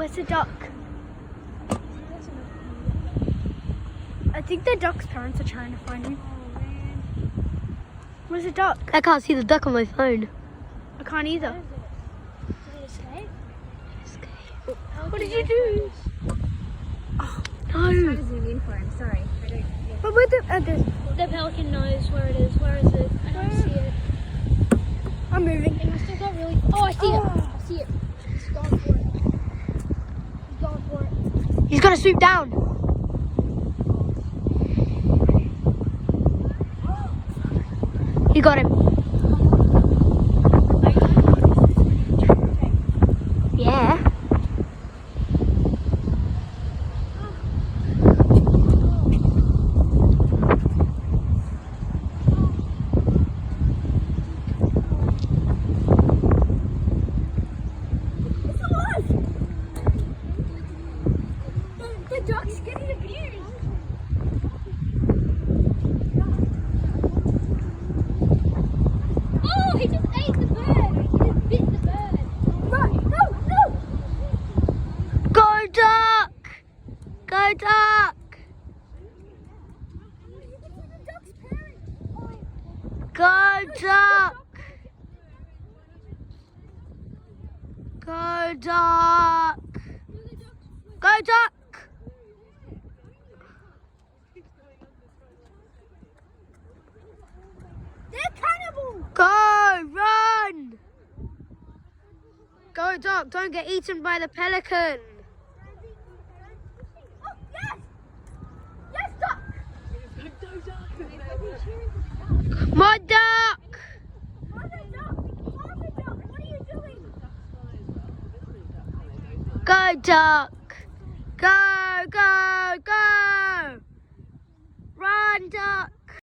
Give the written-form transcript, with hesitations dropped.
Where's the duck? I think the duck's parents are trying to find him. Oh man. Where's the duck? I can't see the duck on my phone. I can't either. Did it escape? What did you do? I'm trying No. to zoom in for him. Sorry. I don't. Yeah. But where the pelican knows where it is. Where is it? I don't see it. I'm moving. It must have got really. Oh, I see it. I see it. He's gone for it. He's gone for it. He's gonna swoop down. He got him. Yeah. It's alive! The duck's getting abused. Oh, he just ate the bird. He just bit the bird. Right, no! Go duck! Go duck! The duck's parent. Go duck! Go duck! Go duck! They're cannibals! Go! Run! Go duck, don't get eaten by the pelican. Oh, yes! Yes, duck! Come on, duck! Mother duck! Mother duck! What are you doing? Go duck! Go, go!